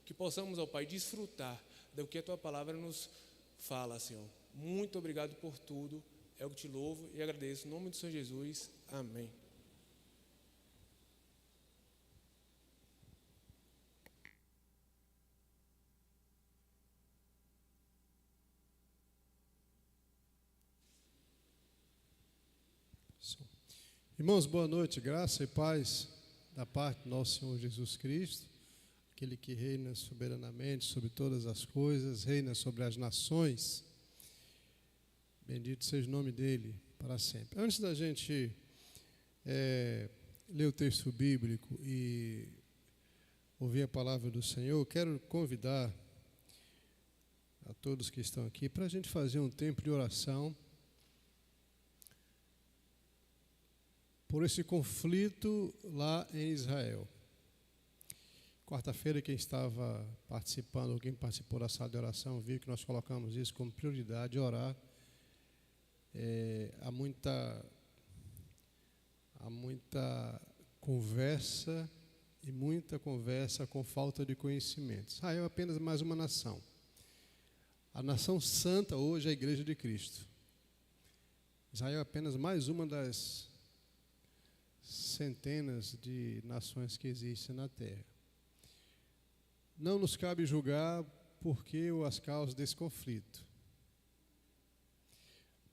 que possamos, ó Pai, desfrutar do que a Tua palavra nos fala, Senhor. Muito obrigado por tudo, é o que te louvo e agradeço, em nome do Senhor Jesus, amém. Irmãos, boa noite, graça e paz da parte do nosso Senhor Jesus Cristo, aquele que reina soberanamente sobre todas as coisas, reina sobre as nações. Bendito seja o nome dele para sempre. Antes da gente ler o texto bíblico e ouvir a palavra do Senhor, quero convidar a todos que estão aqui para a gente fazer um tempo de oração por esse conflito lá em Israel. Quarta-feira, quem estava participando, ou quem participou da sala de oração, viu que nós colocamos isso como prioridade, orar. Há muita conversa, e muita conversa com falta de conhecimento. Israel é apenas mais uma nação. A nação santa hoje é a Igreja de Cristo. Israel é apenas mais uma das centenas de nações que existem na terra. Não nos cabe julgar por que ou as causas desse conflito.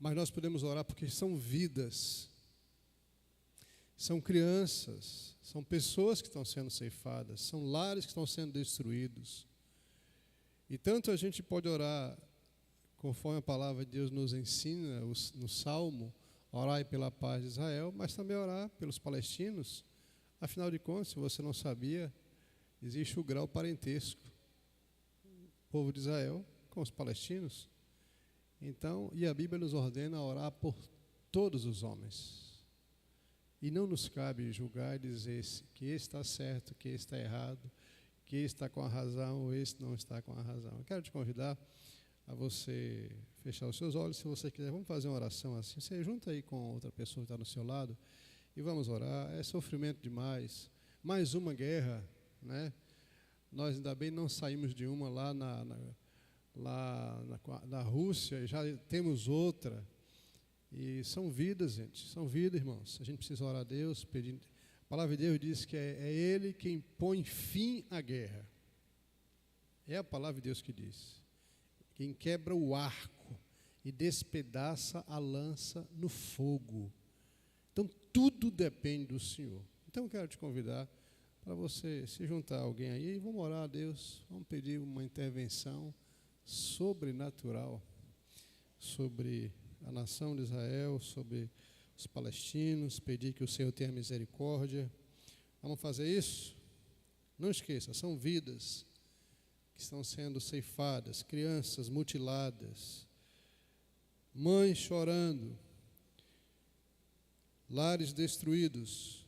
Mas nós podemos orar porque são vidas, são crianças, são pessoas que estão sendo ceifadas, são lares que estão sendo destruídos. E tanto a gente pode orar, conforme a palavra de Deus nos ensina, no Salmo, orar pela paz de Israel, mas também orar pelos palestinos. Afinal de contas, se você não sabia, existe o grau parentesco, o povo de Israel com os palestinos. Então, e a Bíblia nos ordena orar por todos os homens. E não nos cabe julgar e dizer que esse está certo, que esse está errado, que esse está com a razão ou esse não está com a razão. Eu quero te convidar a você fechar os seus olhos, se você quiser. Vamos fazer uma oração assim. Você junta aí com outra pessoa que está do seu lado e vamos orar. É sofrimento demais. Mais uma guerra, né? Nós ainda bem não saímos de uma lá na Rússia, e já temos outra. E são vidas, gente. São vidas, irmãos. A gente precisa orar a Deus, pedindo. A palavra de Deus diz que é Ele quem põe fim à guerra. É a palavra de Deus que diz. Quem quebra o arco e despedaça a lança no fogo. Então, tudo depende do Senhor. Então, eu quero te convidar para você se juntar a alguém aí e vamos orar a Deus. Vamos pedir uma intervenção sobrenatural sobre a nação de Israel, sobre os palestinos, pedir que o Senhor tenha misericórdia. Vamos fazer isso? Não esqueça, são vidas que estão sendo ceifadas, crianças mutiladas, mães chorando, lares destruídos.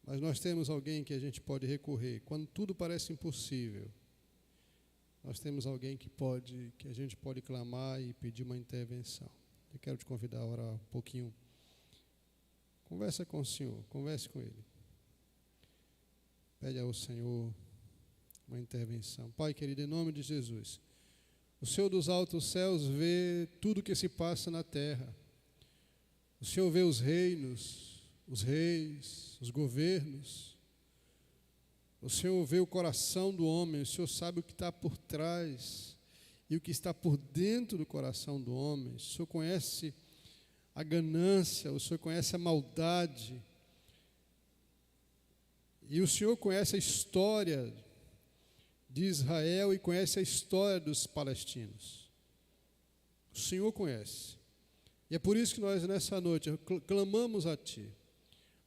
Mas nós temos alguém que a gente pode recorrer. Quando tudo parece impossível, nós temos alguém que a gente pode clamar e pedir uma intervenção. Eu quero te convidar a orar um pouquinho. Conversa com o Senhor, converse com Ele. Pede ao Senhor uma intervenção. Pai querido, em nome de Jesus, o Senhor dos altos céus vê tudo que se passa na terra. O Senhor vê os reinos, os reis, os governos. O Senhor vê o coração do homem, o Senhor sabe o que está por trás e o que está por dentro do coração do homem. O Senhor conhece a ganância, o Senhor conhece a maldade. E o Senhor conhece a história de Israel e conhece a história dos palestinos. O Senhor conhece. E é por isso que nós, nessa noite, clamamos a Ti,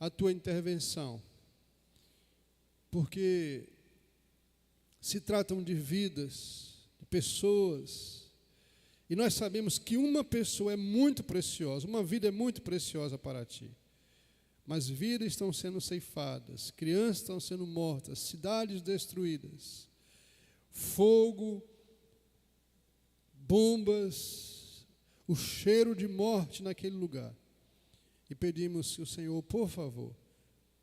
a Tua intervenção. Porque se tratam de vidas, de pessoas, e nós sabemos que uma pessoa é muito preciosa, uma vida é muito preciosa para Ti. Mas vidas estão sendo ceifadas, crianças estão sendo mortas, cidades destruídas, fogo, bombas, o cheiro de morte naquele lugar. E pedimos que o Senhor, por favor,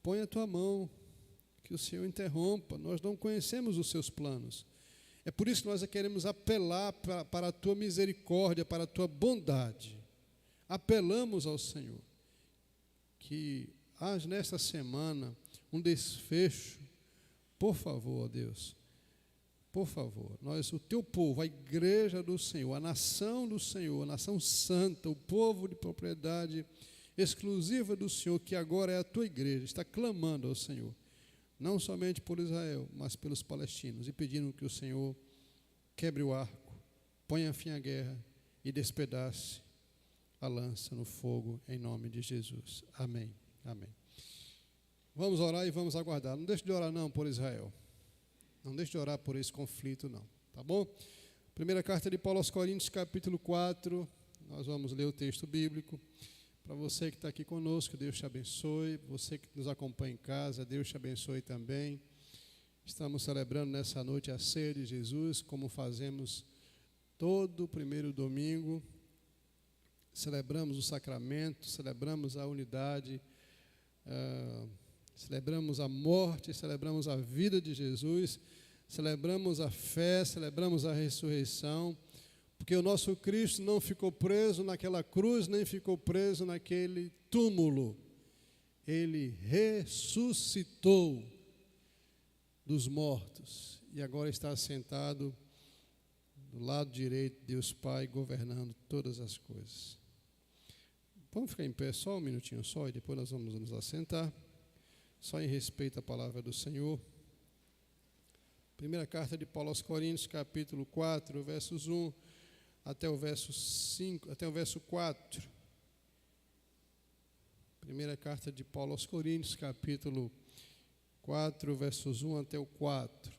põe a tua mão, que o Senhor interrompa. Nós não conhecemos os seus planos. É por isso que nós queremos apelar para a tua misericórdia, para a tua bondade. Apelamos ao Senhor. Que haja nesta semana um desfecho. Por favor, Deus. Por favor, o teu povo, a igreja do Senhor, a nação do Senhor, a nação santa, o povo de propriedade exclusiva do Senhor, que agora é a tua igreja, está clamando ao Senhor, não somente por Israel, mas pelos palestinos, e pedindo que o Senhor quebre o arco, ponha fim à guerra e despedace a lança no fogo, em nome de Jesus. Amém. Amém. Vamos orar e vamos aguardar. Não deixe de orar não por Israel. Não deixe de orar por esse conflito, não. Tá bom? Primeira carta de Paulo aos Coríntios, capítulo 4. Nós vamos ler o texto bíblico. Para você que está aqui conosco, Deus te abençoe. Você que nos acompanha em casa, Deus te abençoe também. Estamos celebrando nessa noite a ceia de Jesus, como fazemos todo primeiro domingo. Celebramos o sacramento, celebramos a unidade, celebramos a morte, celebramos a vida de Jesus, celebramos a fé, celebramos a ressurreição, porque o nosso Cristo não ficou preso naquela cruz, nem ficou preso naquele túmulo. Ele ressuscitou dos mortos e agora está sentado do lado direito de Deus Pai, governando todas as coisas. Vamos ficar em pé só um minutinho só e depois nós vamos nos assentar. Só em respeito à palavra do Senhor. Primeira carta de Paulo aos Coríntios, capítulo 4, versos 1 até o verso 5, até o verso 4. Primeira carta de Paulo aos Coríntios, capítulo 4, versos 1 até o 4.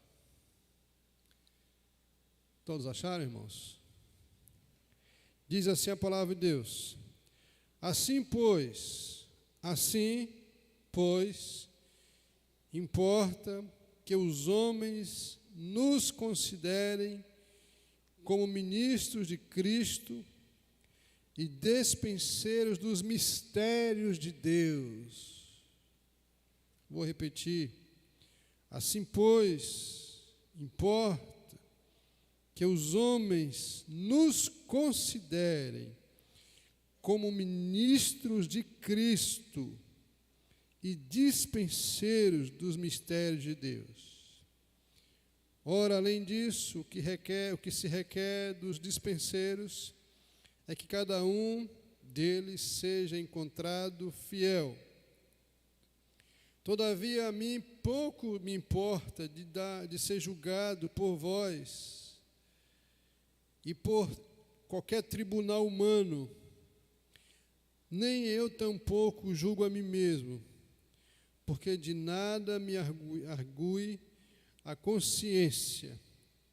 Todos acharam, irmãos? Diz assim a palavra de Deus: Assim, pois, importa que os homens nos considerem como ministros de Cristo e despenseiros dos mistérios de Deus. Vou repetir. Assim, pois, importa que os homens nos considerem como ministros de Cristo e dispenseiros dos mistérios de Deus. Ora, além disso, o que se requer dos dispenseiros é que cada um deles seja encontrado fiel. Todavia, a mim pouco me importa de ser julgado por vós e por qualquer tribunal humano. Nem eu tampouco julgo a mim mesmo, porque de nada me argue a consciência.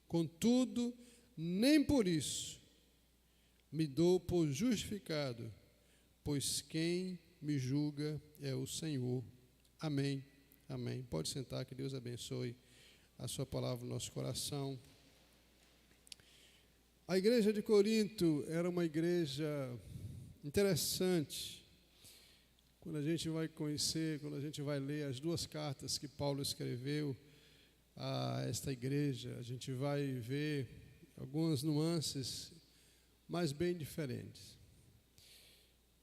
Contudo, nem por isso me dou por justificado, pois quem me julga é o Senhor. Amém. Amém. Pode sentar, que Deus abençoe a sua palavra no nosso coração. A igreja de Corinto era uma igreja interessante. Quando a gente vai conhecer, quando a gente vai ler as duas cartas que Paulo escreveu a esta igreja, a gente vai ver algumas nuances, mas bem diferentes.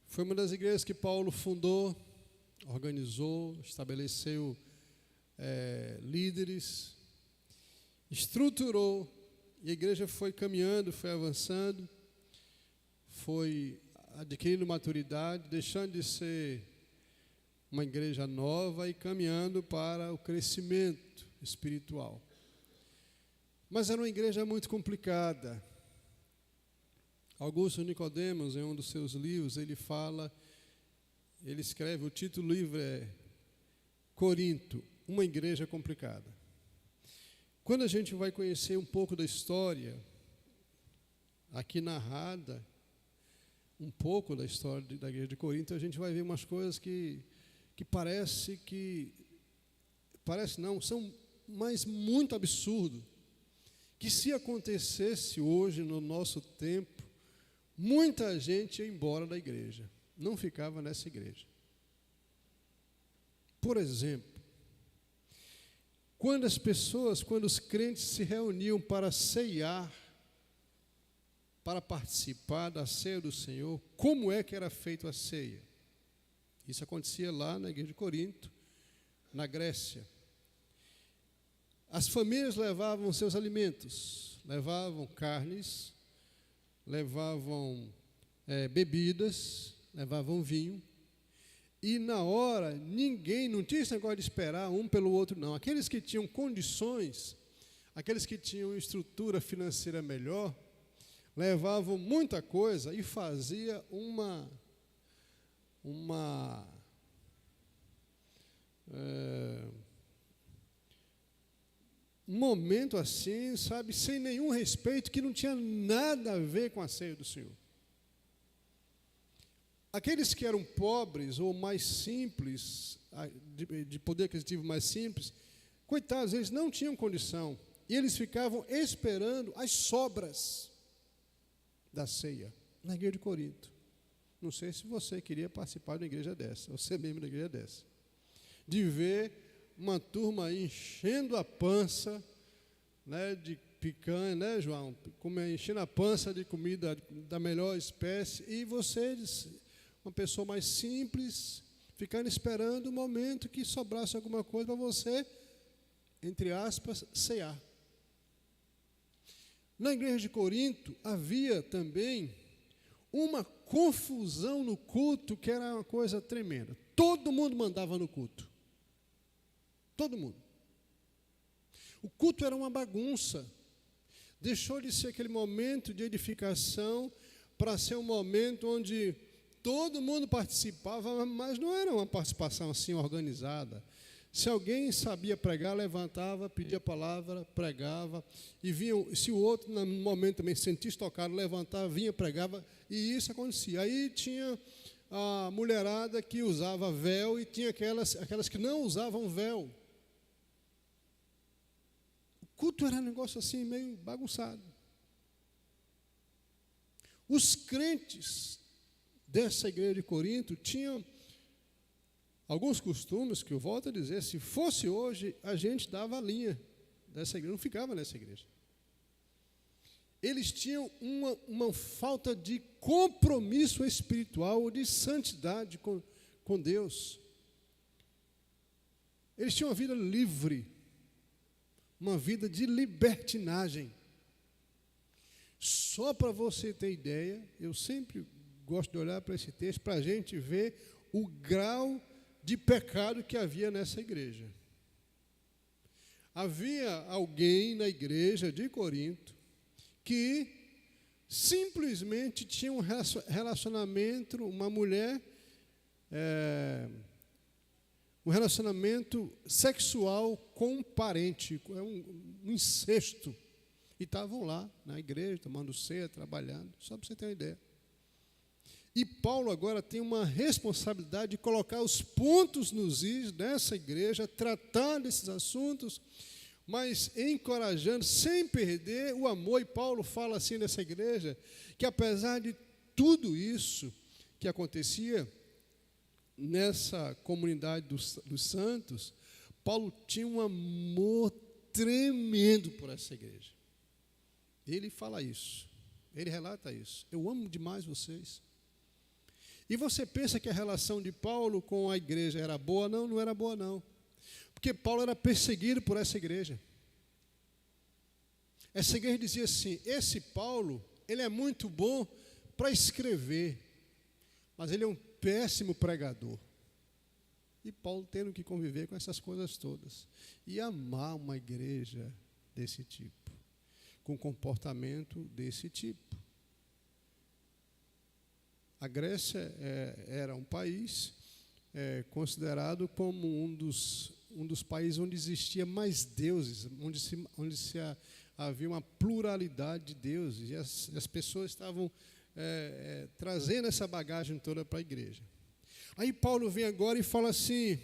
Foi uma das igrejas que Paulo fundou, organizou, estabeleceu líderes, estruturou, e a igreja foi caminhando, foi avançando, foi adquirindo maturidade, deixando de ser uma igreja nova e caminhando para o crescimento espiritual. Mas era uma igreja muito complicada. Augusto Nicodemos, em um dos seus livros, ele escreve, o título do livro é Corinto, uma igreja complicada. Quando a gente vai conhecer um pouco da história, aqui narrada, um pouco da história da igreja de Corinto, a gente vai ver umas coisas que são mas muito absurdo, que se acontecesse hoje no nosso tempo, muita gente ia embora da igreja, não ficava nessa igreja. Por exemplo, quando os crentes se reuniam para ceiar, para participar da ceia do Senhor, como é que era feita a ceia? Isso acontecia lá na igreja de Corinto, na Grécia. As famílias levavam seus alimentos, levavam carnes, levavam bebidas, levavam vinho. E na hora, não tinha esse negócio de esperar um pelo outro, não. Aqueles que tinham condições, aqueles que tinham estrutura financeira melhor, levavam muita coisa e fazia um momento assim, sabe, sem nenhum respeito, que não tinha nada a ver com a ceia do Senhor. Aqueles que eram pobres ou mais simples, de poder aquisitivo mais simples, coitados, eles não tinham condição. E eles ficavam esperando as sobras da ceia, na igreja de Corinto. Não sei se você queria participar de uma igreja dessa, ou ser membro da igreja dessa. De ver uma turma enchendo a pança, né, de picanha, né, João? Enchendo a pança de comida da melhor espécie, e vocês, uma pessoa mais simples, ficando esperando o momento que sobrasse alguma coisa para você, entre aspas, cear. Na igreja de Corinto havia também uma confusão no culto que era uma coisa tremenda. Todo mundo mandava no culto. Todo mundo. O culto era uma bagunça. Deixou de ser aquele momento de edificação para ser um momento onde todo mundo participava, mas não era uma participação assim organizada. Se alguém sabia pregar, levantava, pedia a palavra, pregava, e vinha, se o outro, no momento também se sentisse tocado, levantava, vinha, pregava, e isso acontecia. Aí tinha a mulherada que usava véu e tinha aquelas que não usavam véu. O culto era um negócio assim, meio bagunçado. Os crentes dessa igreja de Corinto tinham alguns costumes que eu volto a dizer, se fosse hoje, a gente dava a linha dessa igreja, não ficava nessa igreja. Eles tinham uma falta de compromisso espiritual, de santidade com Deus. Eles tinham uma vida livre, uma vida de libertinagem. Só para você ter ideia, eu sempre gosto de olhar para esse texto, para a gente ver o grau de pecado que havia nessa igreja. Havia alguém na igreja de Corinto que simplesmente tinha um relacionamento, uma mulher, um relacionamento sexual com um parente, um incesto. E estavam lá na igreja, tomando ceia, trabalhando, só para você ter uma ideia. E Paulo agora tem uma responsabilidade de colocar os pontos nos is dessa igreja, tratar desses assuntos, mas encorajando, sem perder o amor. E Paulo fala assim nessa igreja, que apesar de tudo isso que acontecia nessa comunidade dos santos, Paulo tinha um amor tremendo por essa igreja. Ele fala isso, ele relata isso. Eu amo demais vocês. E você pensa que a relação de Paulo com a igreja era boa? Não, não era boa não. Porque Paulo era perseguido por essa igreja. Essa igreja dizia assim, esse Paulo, ele é muito bom para escrever, mas ele é um péssimo pregador. E Paulo tendo que conviver com essas coisas todas. E amar uma igreja desse tipo, com comportamento desse tipo. A Grécia era um país considerado como um dos países onde existia mais deuses, onde havia uma pluralidade de deuses, e as pessoas estavam trazendo essa bagagem toda para a igreja. Aí Paulo vem agora e fala assim,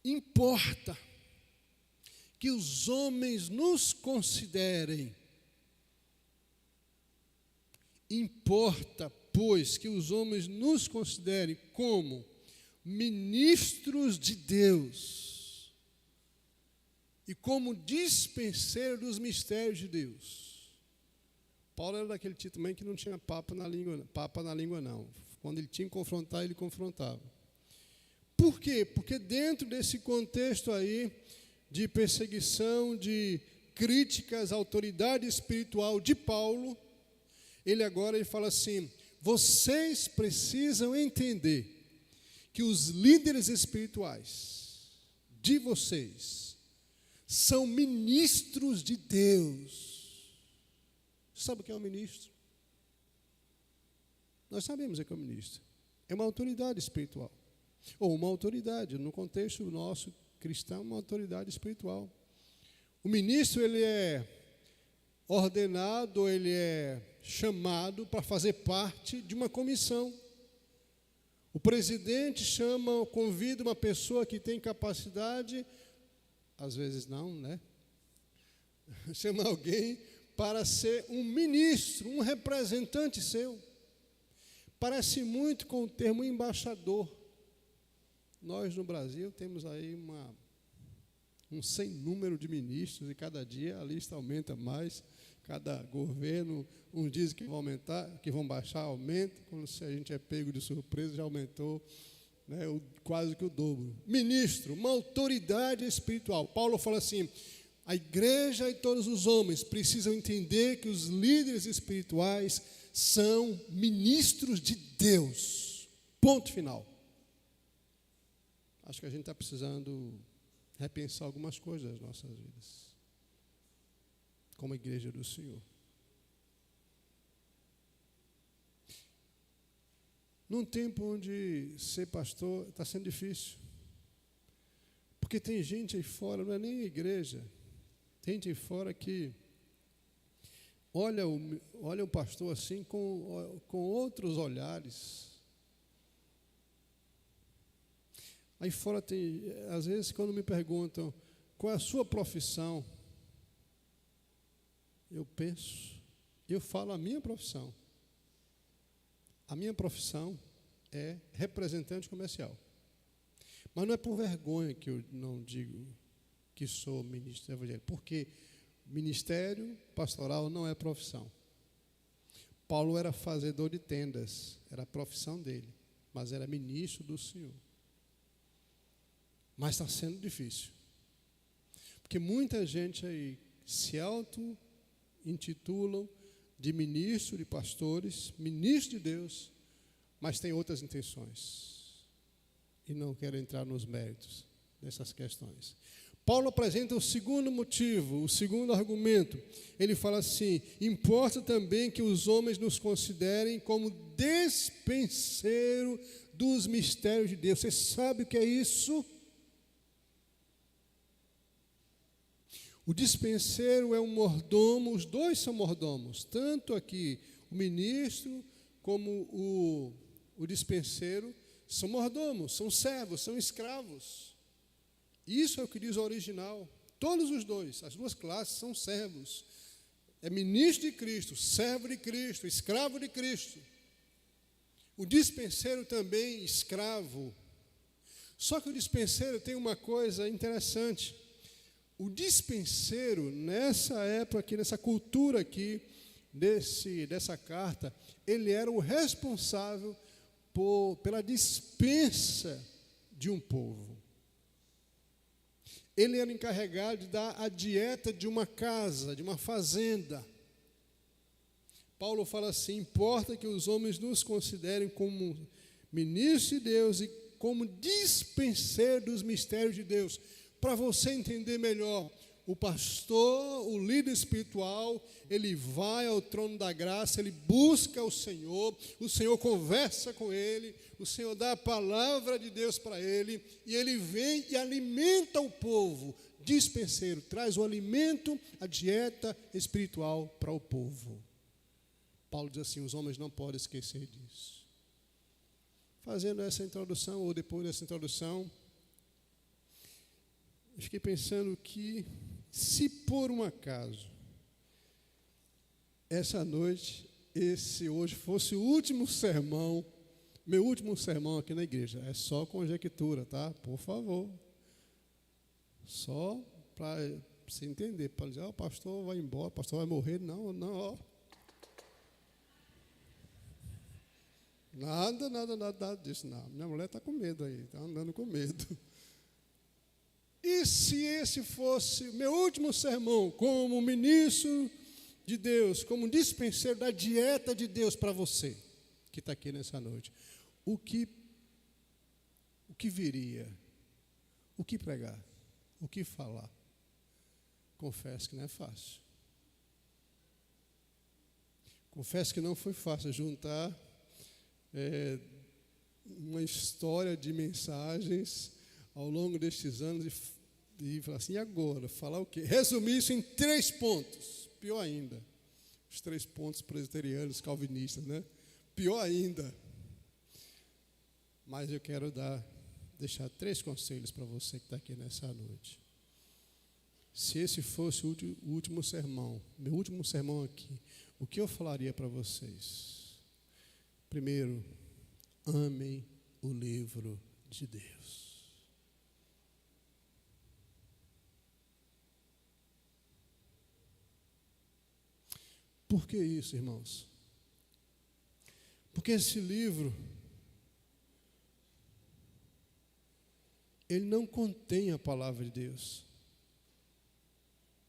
importa que os homens nos considerem, importa pois, que os homens nos considerem como ministros de Deus e como dispenseiros dos mistérios de Deus. Paulo era daquele tipo também que não tinha papa na língua não. Quando ele tinha que confrontar, ele confrontava. Por quê? Porque dentro desse contexto aí de perseguição, de críticas à autoridade espiritual de Paulo, ele fala assim: vocês precisam entender que os líderes espirituais de vocês são ministros de Deus. Sabe o que é um ministro? Nós sabemos o que é um ministro. É uma autoridade espiritual. Ou uma autoridade, no contexto nosso cristão, uma autoridade espiritual. O ministro, ele é ordenado, ele é chamado para fazer parte de uma comissão. O presidente convida uma pessoa que tem capacidade, às vezes não, né? Chama alguém para ser um ministro, um representante seu. Parece muito com o termo embaixador. Nós, no Brasil, temos aí um sem número de ministros, e cada dia a lista aumenta mais. Cada governo, uns dizem que vão aumentar, que vão baixar, aumenta. Quando a gente é pego de surpresa, já aumentou, né, quase que o dobro. Ministro, uma autoridade espiritual. Paulo fala assim: a igreja e todos os homens precisam entender que os líderes espirituais são ministros de Deus. Ponto final. Acho que a gente está precisando repensar algumas coisas das nossas vidas, como igreja do Senhor. Num tempo onde ser pastor está sendo difícil, porque tem gente aí fora, não é nem igreja, tem gente aí fora que olha o pastor assim com outros olhares. Aí fora tem, às vezes, quando me perguntam qual é a sua profissão, eu falo a minha profissão. A minha profissão é representante comercial. Mas não é por vergonha que eu não digo que sou ministro evangélico, porque ministério pastoral não é profissão. Paulo era fazedor de tendas, era a profissão dele, mas era ministro do Senhor. Mas está sendo difícil, porque muita gente aí se auto-intitulam de ministro, de pastores, ministro de Deus, mas tem outras intenções e não quero entrar nos méritos dessas questões. Paulo apresenta o segundo motivo, o segundo argumento. Ele fala assim: importa também que os homens nos considerem como despenseiro dos mistérios de Deus. Você sabe o que é isso? O dispenseiro é um mordomo, os dois são mordomos, tanto aqui o ministro como o dispenseiro são mordomos, são servos, são escravos. Isso é o que diz o original. Todos os dois, as duas classes são servos. É ministro de Cristo, servo de Cristo, escravo de Cristo. O dispenseiro também escravo. Só que o dispenseiro tem uma coisa interessante. O dispenseiro, nessa época aqui, nessa cultura aqui, dessa carta, ele era o responsável pela dispensa de um povo. Ele era encarregado de dar a dieta de uma casa, de uma fazenda. Paulo fala assim: importa que os homens nos considerem como ministros de Deus e como dispenseiro dos mistérios de Deus. Para você entender melhor, o pastor, o líder espiritual, ele vai ao trono da graça, ele busca o Senhor conversa com ele, o Senhor dá a palavra de Deus para ele, e ele vem e alimenta o povo. Dispenseiro, traz o alimento, a dieta espiritual para o povo. Paulo diz assim: os homens não podem esquecer disso. Fazendo essa introdução, ou depois dessa introdução, eu fiquei pensando que, se por um acaso, essa noite esse hoje fosse o último sermão, meu último sermão aqui na igreja. É só conjectura, tá? Por favor. Só para você entender, para dizer, o pastor vai embora, o pastor vai morrer. Não, ó. Nada disso, não. Minha mulher está com medo aí, está andando com medo. E se esse fosse meu último sermão como ministro de Deus, como dispenseiro da dieta de Deus para você, que está aqui nessa noite, o que viria? O que pregar? O que falar? Confesso que não é fácil. Confesso que não foi fácil juntar uma história de mensagens ao longo destes anos e falar assim, e agora? Falar o quê? Resumir isso em 3 pontos. Pior ainda. Os 3 pontos presbiterianos, calvinistas, né? Pior ainda. Mas eu quero deixar 3 conselhos para você que está aqui nessa noite. Se esse fosse o último sermão, meu último sermão aqui, o que eu falaria para vocês? Primeiro, amem o livro de Deus. Por que isso, irmãos? Porque esse livro, ele não contém a palavra de Deus.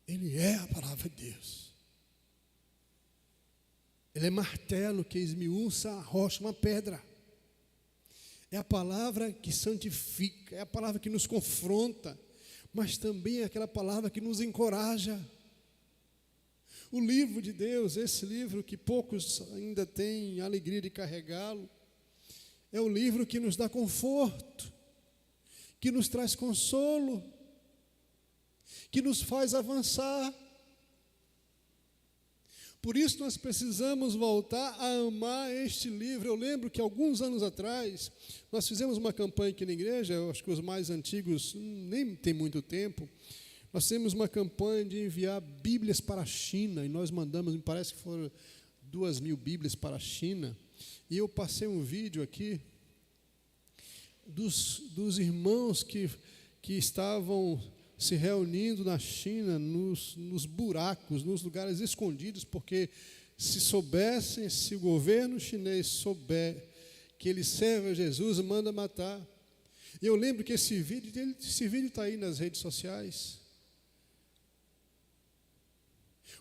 Ele é a palavra de Deus. Ele é martelo que esmiuça a rocha, uma pedra. É a palavra que santifica, é a palavra que nos confronta, mas também é aquela palavra que nos encoraja. O livro de Deus, esse livro que poucos ainda têm alegria de carregá-lo, é o livro que nos dá conforto, que nos traz consolo, que nos faz avançar. Por isso nós precisamos voltar a amar este livro. Eu lembro que alguns anos atrás, nós fizemos uma campanha aqui na igreja, eu acho que os mais antigos nem tem muito tempo, nós fizemos uma campanha de enviar Bíblias para a China, e nós mandamos, me parece que foram 2.000 Bíblias para a China, e eu passei um vídeo aqui dos irmãos que estavam se reunindo na China, nos buracos, nos lugares escondidos, porque se o governo chinês souber que ele serve a Jesus, manda matar. E eu lembro que esse vídeo está aí nas redes sociais.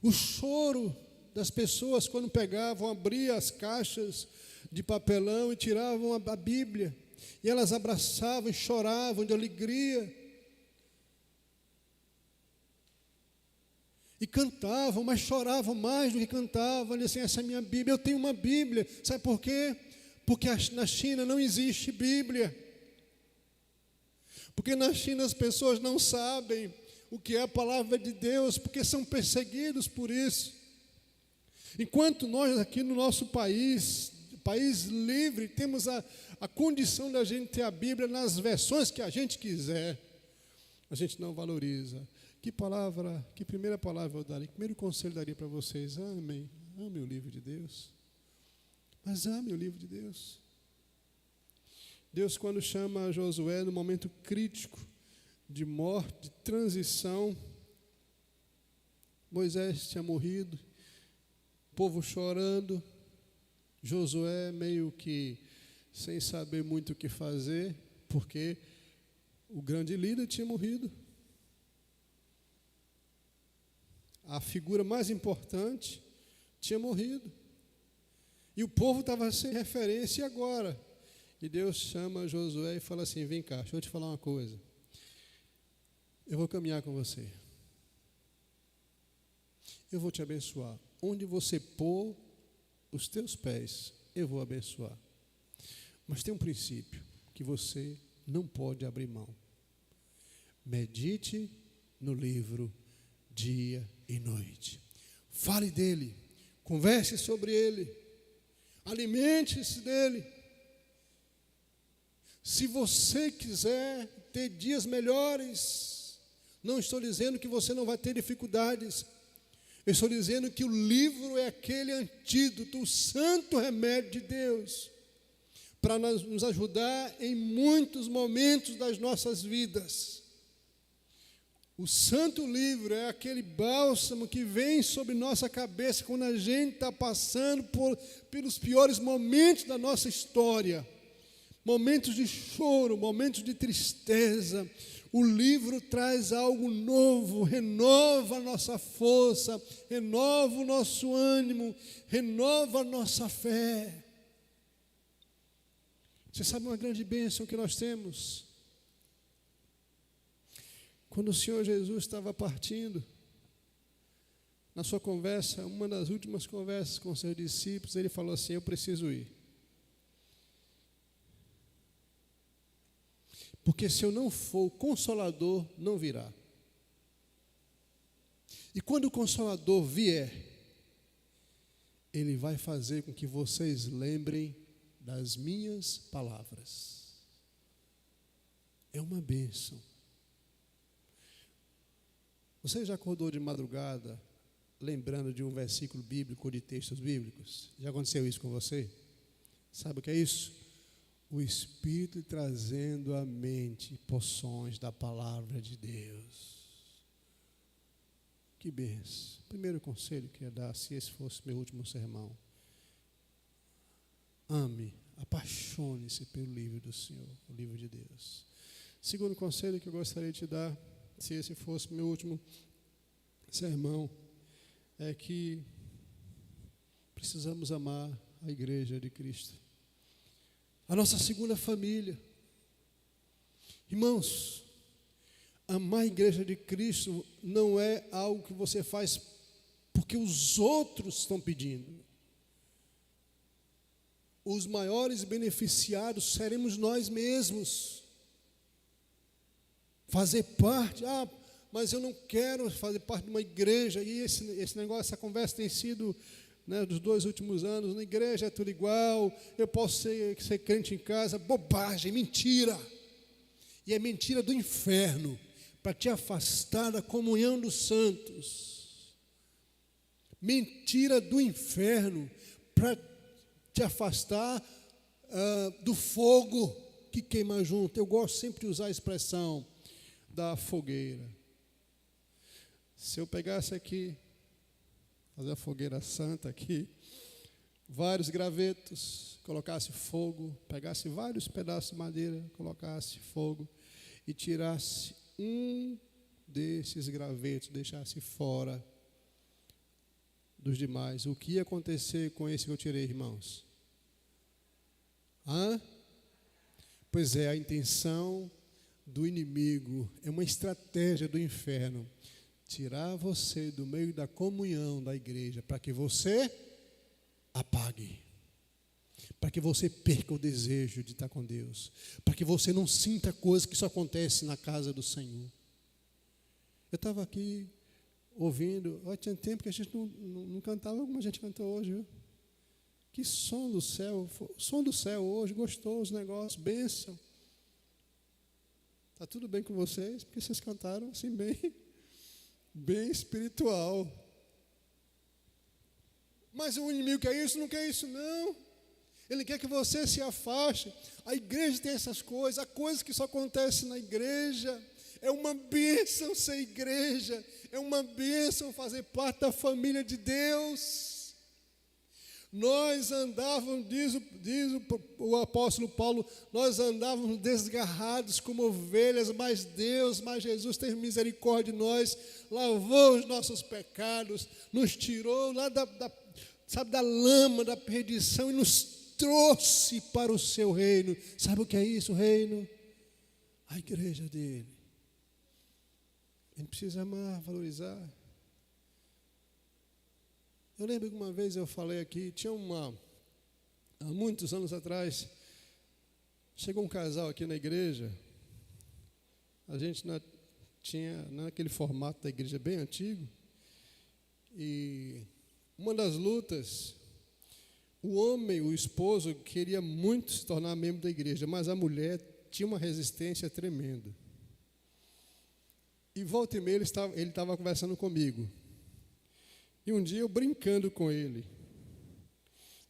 O choro das pessoas quando pegavam, abriam as caixas de papelão e tiravam a Bíblia, e elas abraçavam e choravam de alegria. E cantavam, mas choravam mais do que cantavam. Assim, essa é a minha Bíblia, eu tenho uma Bíblia. Sabe por quê? Porque na China não existe Bíblia. Porque na China as pessoas não sabem o que é a palavra de Deus, porque são perseguidos por isso. Enquanto nós aqui no nosso país livre, temos a condição da gente ter a Bíblia nas versões que a gente quiser, a gente não valoriza. Que primeira palavra eu daria, que primeiro conselho eu daria para vocês? Amem o livro de Deus. Mas amem o livro de Deus. Deus, quando chama Josué no momento crítico de morte, de transição, Moisés tinha morrido, o povo chorando, Josué meio que sem saber muito o que fazer, porque o grande líder tinha morrido. A figura mais importante tinha morrido. E o povo estava sem referência, e agora? E Deus chama Josué e fala assim, vem cá, deixa eu te falar uma coisa. Eu vou caminhar com você. Eu vou te abençoar. Onde você pôr os teus pés, eu vou abençoar. Mas tem um princípio que você não pode abrir mão. Medite no livro dia e noite. Fale dele, converse sobre ele, alimente-se dele. Se você quiser ter dias melhores, não estou dizendo que você não vai ter dificuldades. Eu estou dizendo que o livro é aquele antídoto, o santo remédio de Deus, para nos ajudar em muitos momentos das nossas vidas. O santo livro é aquele bálsamo que vem sobre nossa cabeça quando a gente está passando pelos piores momentos da nossa história. Momentos de choro, momentos de tristeza. O livro traz algo novo, renova a nossa força, renova o nosso ânimo, renova a nossa fé. Você sabe uma grande bênção que nós temos? Quando o Senhor Jesus estava partindo, na sua conversa, uma das últimas conversas com seus discípulos, ele falou assim: eu preciso ir. Porque se eu não for, o Consolador não virá. E quando o Consolador vier, ele vai fazer com que vocês lembrem das minhas palavras. É uma bênção. Você já acordou de madrugada lembrando de um versículo bíblico ou de textos bíblicos? Já aconteceu isso com você? Sabe o que é isso? O Espírito trazendo à mente porções da palavra de Deus. Que bênção. Primeiro conselho que eu ia dar, se esse fosse meu último sermão: ame, apaixone-se pelo livro do Senhor, o livro de Deus. Segundo conselho que eu gostaria de te dar, se esse fosse meu último sermão, é que precisamos amar a igreja de Cristo, a nossa segunda família. Irmãos, amar a igreja de Cristo não é algo que você faz porque os outros estão pedindo. Os maiores beneficiados seremos nós mesmos. Fazer parte, mas eu não quero fazer parte de uma igreja. E esse negócio, essa conversa tem sido, dos 2 últimos anos: na igreja é tudo igual, eu posso ser crente em casa. Bobagem, mentira. E é mentira do inferno, para te afastar da comunhão dos santos. Mentira do inferno, para te afastar do fogo que queima junto. Eu gosto sempre de usar a expressão da fogueira. Se eu pegasse aqui, fazer a fogueira santa aqui, vários gravetos, colocasse fogo, pegasse vários pedaços de madeira, colocasse fogo e tirasse um desses gravetos, deixasse fora dos demais, o que ia acontecer com esse que eu tirei, irmãos? Pois é, a intenção do inimigo, é uma estratégia do inferno, tirar você do meio da comunhão da igreja, para que você apague, para que você perca o desejo de estar com Deus, para que você não sinta coisas que só acontece na casa do Senhor. Eu estava aqui ouvindo, tinha tempo que a gente não cantava como a gente cantou hoje, viu? Que som do céu, som do céu hoje, gostoso negócio, bênção. Está tudo bem com vocês? Porque vocês cantaram assim bem espiritual. Mas o inimigo quer isso? Não quer isso não. Ele quer que você se afaste. A igreja tem essas coisas, há coisas que só acontecem na igreja. É uma bênção ser igreja, é uma bênção fazer parte da família de Deus. Nós andávamos, diz o apóstolo Paulo, nós andávamos desgarrados como ovelhas, mas Jesus teve misericórdia de nós, lavou os nossos pecados, nos tirou lá da lama, da perdição, e nos trouxe para o seu reino. Sabe o que é isso, o reino? A igreja dele. A gente precisa amar, valorizar. Eu lembro que uma vez eu falei aqui, há muitos anos atrás, chegou um casal aqui na igreja, a gente tinha naquele formato da igreja bem antigo, e uma das lutas, o homem, o esposo, queria muito se tornar membro da igreja, mas a mulher tinha uma resistência tremenda. E volta e meia ele estava conversando comigo. E um dia eu brincando com ele,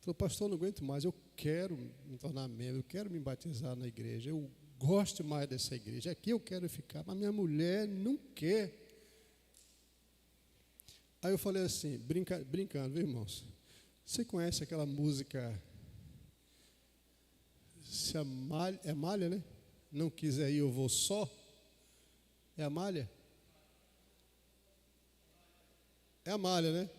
falou, pastor, eu não aguento mais, eu quero me tornar membro, eu quero me batizar na igreja, eu gosto mais dessa igreja, aqui eu quero ficar, mas minha mulher não quer. Aí eu falei assim, brincando, viu, irmãos? Você conhece aquela música, se a malha, é malha, né? Não quiser ir, eu vou só? É a malha? É a malha, né?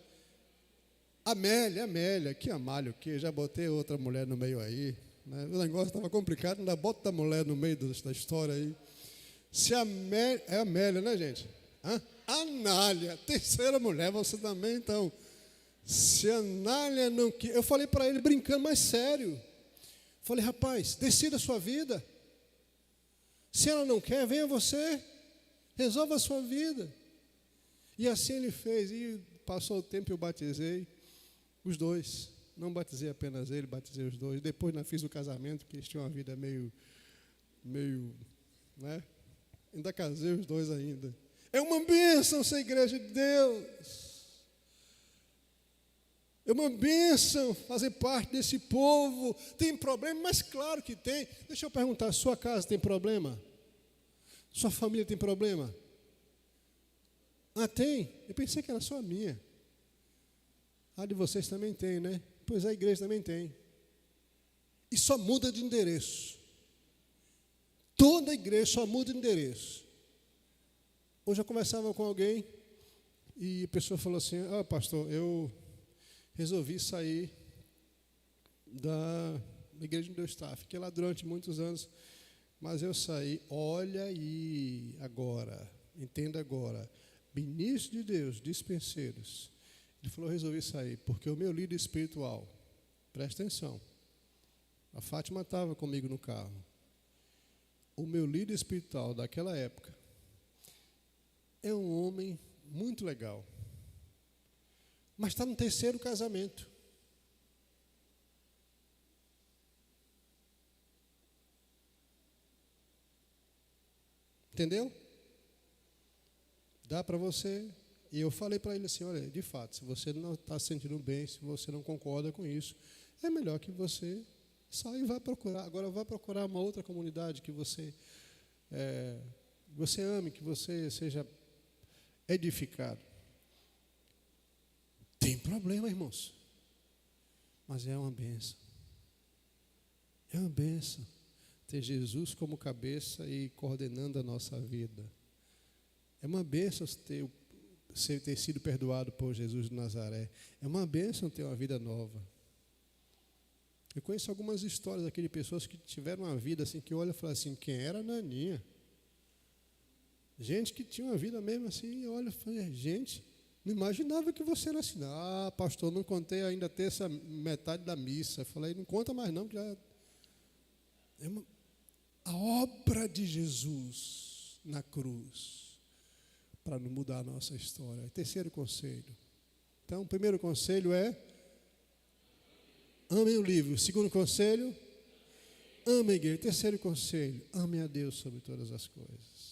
Amélia, que Amália o quê? Já botei outra mulher no meio aí. Né? O negócio estava complicado, ainda bota a mulher no meio da história aí. Se a Amélia, é Amélia, né, gente? Anália, terceira mulher, você também, então. Se a Anália não quer. Eu falei para ele brincando, mas sério. Falei, rapaz, decida a sua vida. Se ela não quer, venha você. Resolva a sua vida. E assim ele fez. E passou o tempo e eu batizei os dois. Não batizei apenas ele, batizei os dois. Depois fiz o casamento, porque eles tinham uma vida meio, né? Ainda casei os dois ainda. É uma bênção ser igreja de Deus. É uma bênção fazer parte desse povo. Tem problema? Mas claro que tem. Deixa eu perguntar, sua casa tem problema? Sua família tem problema? Ah, tem? Eu pensei que era só a minha. A de vocês também tem, né? Pois a igreja também tem. E só muda de endereço. Toda igreja só muda de endereço. Hoje eu conversava com alguém e a pessoa falou assim, pastor, eu resolvi sair da igreja onde eu estava. Fiquei lá durante muitos anos, mas eu saí. Olha aí, agora, entenda agora. Ministro de Deus, dispenseiros. Ele falou, resolvi sair, porque o meu líder espiritual, presta atenção, a Fátima estava comigo no carro. O meu líder espiritual daquela época é um homem muito legal, mas está no terceiro casamento. Entendeu? Dá para você. E eu falei para ele assim, olha, de fato, se você não está se sentindo bem, se você não concorda com isso, é melhor que você saia e vá procurar. Agora vá procurar uma outra comunidade que você ame, que você seja edificado. Tem problema, irmãos, mas é uma bênção. É uma bênção ter Jesus como cabeça e coordenando a nossa vida. É uma bênção ter sido perdoado por Jesus de Nazaré. É uma bênção ter uma vida nova. Eu conheço algumas histórias aqui de pessoas que tiveram uma vida assim, que olha e fala assim, quem era Naninha? Gente que tinha uma vida mesmo assim, olha e fala, gente, não imaginava que você era assim. Ah, pastor, não contei ainda ter essa metade da missa. Eu falei, não conta mais não, que já... A obra de Jesus na cruz para não mudar a nossa história. Terceiro conselho. Então, o primeiro conselho é amem o livro. Segundo conselho, amem a igreja. Terceiro conselho, amem a Deus sobre todas as coisas.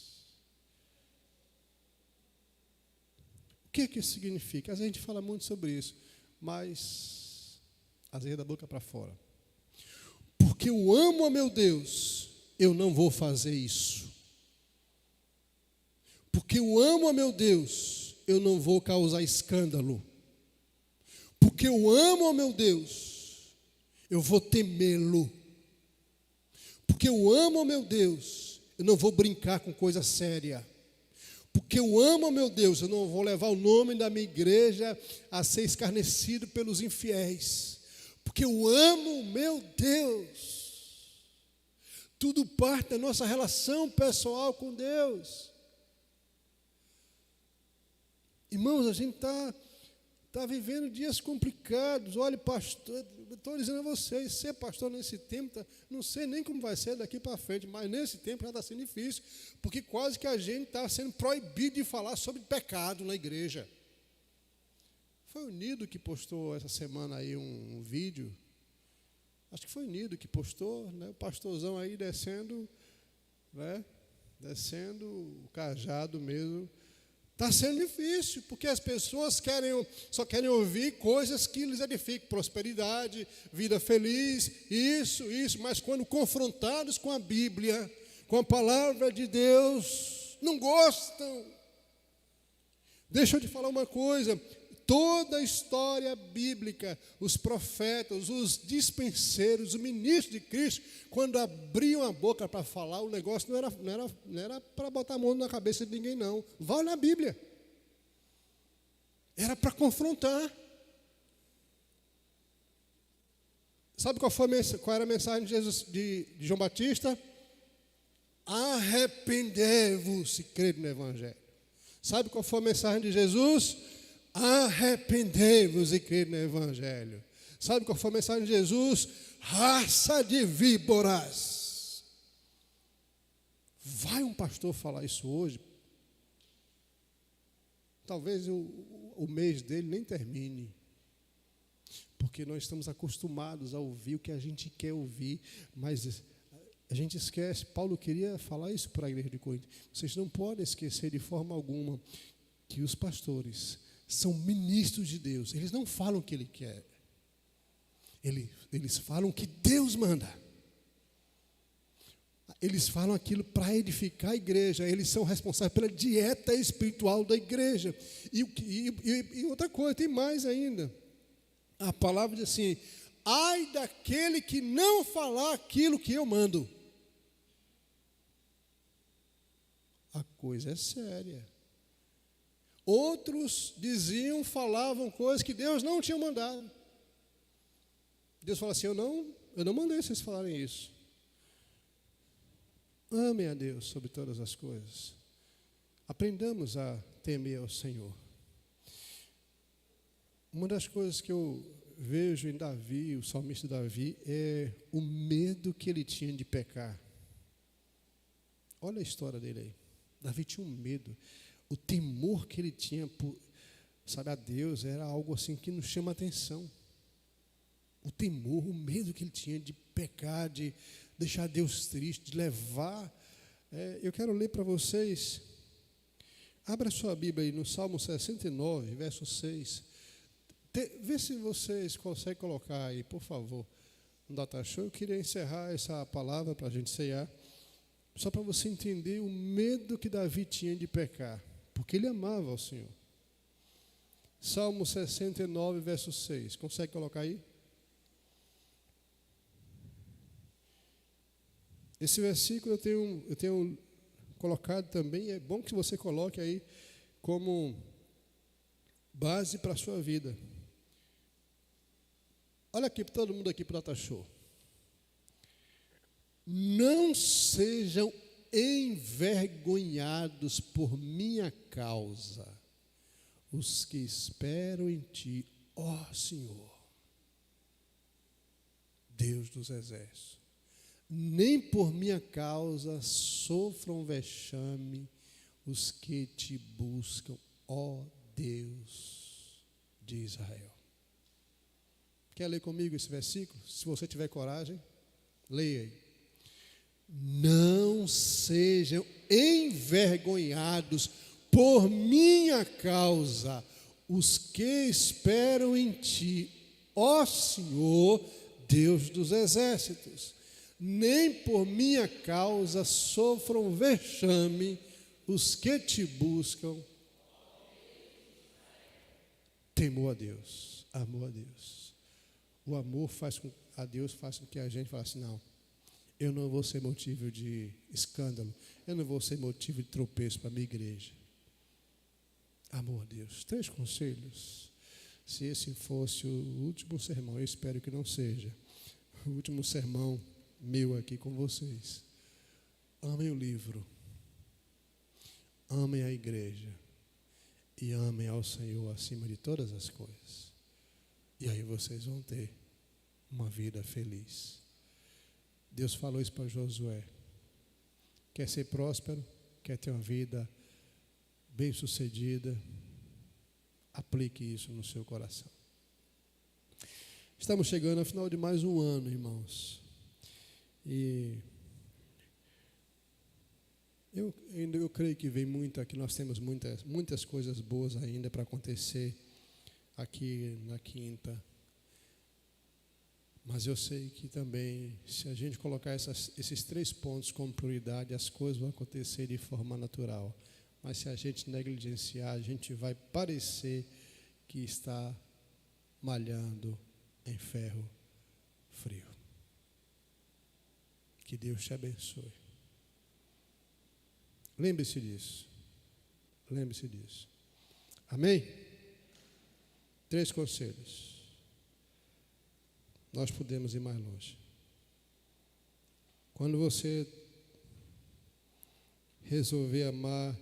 O que isso significa? A gente fala muito sobre isso, mas às vezes da boca para fora. Porque eu amo a meu Deus, eu não vou fazer isso. Porque eu amo a meu Deus, eu não vou causar escândalo. Porque eu amo a meu Deus, eu vou temê-lo. Porque eu amo a meu Deus, eu não vou brincar com coisa séria. Porque eu amo a meu Deus, eu não vou levar o nome da minha igreja a ser escarnecido pelos infiéis. Porque eu amo o meu Deus. Tudo parte da nossa relação pessoal com Deus. Irmãos, a gente está vivendo dias complicados. Olha, pastor, estou dizendo a vocês, ser pastor nesse tempo, não sei nem como vai ser daqui para frente, mas nesse tempo já está sendo difícil, porque quase que a gente está sendo proibido de falar sobre pecado na igreja. Foi o Nido que postou essa semana aí um vídeo, acho que foi o Nido que postou, né, o pastorzão aí descendo, né, descendo o cajado mesmo, Está sendo difícil, porque as pessoas só querem ouvir coisas que lhes edificam, prosperidade, vida feliz, isso, mas quando confrontados com a Bíblia, com a palavra de Deus, não gostam. Deixa eu te falar uma coisa, toda a história bíblica, os profetas, os dispenseiros, os ministros de Cristo, quando abriam a boca para falar, o negócio não era para botar a mão na cabeça de ninguém, não. Vai na Bíblia. Era para confrontar. Sabe qual era a mensagem de João Batista? Arrependei-vos e crede no Evangelho. Sabe qual foi a mensagem de Jesus? Arrependei-vos e crede no Evangelho. Sabe qual foi a mensagem de Jesus? Raça de víboras. Vai um pastor falar isso hoje? Talvez o mês dele nem termine. Porque nós estamos acostumados a ouvir o que a gente quer ouvir, mas a gente esquece. Paulo queria falar isso para a igreja de Corinto. Vocês não podem esquecer de forma alguma que os pastores são ministros de Deus. Eles não falam o que ele quer. Eles falam o que Deus manda. Eles falam aquilo para edificar a igreja. Eles são responsáveis pela dieta espiritual da igreja. E outra coisa, tem mais ainda. A palavra diz assim: ai daquele que não falar aquilo que eu mando. A coisa é séria. Outros falavam coisas que Deus não tinha mandado. Deus fala assim: eu não mandei vocês falarem isso. Amem a Deus sobre todas as coisas. Aprendamos a temer ao Senhor. Uma das coisas que eu vejo em Davi, o salmista Davi, é o medo que ele tinha de pecar. Olha a história dele aí. Davi tinha um medo. O temor que ele tinha a Deus era algo assim que nos chama a atenção. O temor, o medo que ele tinha de pecar, de deixar Deus triste, de levar. Eu quero ler para vocês. Abra sua Bíblia aí no Salmo 69, verso 6. Vê se vocês conseguem colocar aí, por favor, no data show. Eu queria encerrar essa palavra para a gente ceiar, só para você entender o medo que Davi tinha de pecar, porque ele amava ao Senhor. Salmo 69, verso 6. Consegue colocar aí? Esse versículo eu tenho colocado também, é bom que você coloque aí como base para a sua vida. Olha aqui, todo mundo aqui para o Data Show. Não sejam envergonhados por minha causa os que esperam em ti, ó Senhor, Deus dos exércitos. Nem por minha causa sofram vexame os que te buscam, ó Deus de Israel. Quer ler comigo esse versículo? Se você tiver coragem, leia aí. Não sejam envergonhados por minha causa os que esperam em ti, ó Senhor, Deus dos exércitos. Nem por minha causa sofram vexame os que te buscam. Temor a Deus, amor a Deus. O amor a Deus faz com que a gente fale assim: não, eu não vou ser motivo de escândalo, eu não vou ser motivo de tropeço para a minha igreja. Amor a Deus. 3 conselhos. Se esse fosse o último sermão, eu espero que não seja o último sermão meu aqui com vocês. Amem o livro, amem a igreja e amem ao Senhor acima de todas as coisas. E aí vocês vão ter uma vida feliz. Deus falou isso para Josué. Quer ser próspero? Quer ter uma vida bem-sucedida? Aplique isso no seu coração. Estamos chegando ao final de mais um ano, irmãos. E Eu creio que vem muito aqui, nós temos muitas coisas boas ainda para acontecer aqui na quinta. Mas eu sei que também, se a gente colocar esses 3 pontos como prioridade, as coisas vão acontecer de forma natural. Mas se a gente negligenciar, a gente vai parecer que está malhando em ferro frio. Que Deus te abençoe. Lembre-se disso. Lembre-se disso. Amém? 3 conselhos. Nós podemos ir mais longe. Quando você resolver amar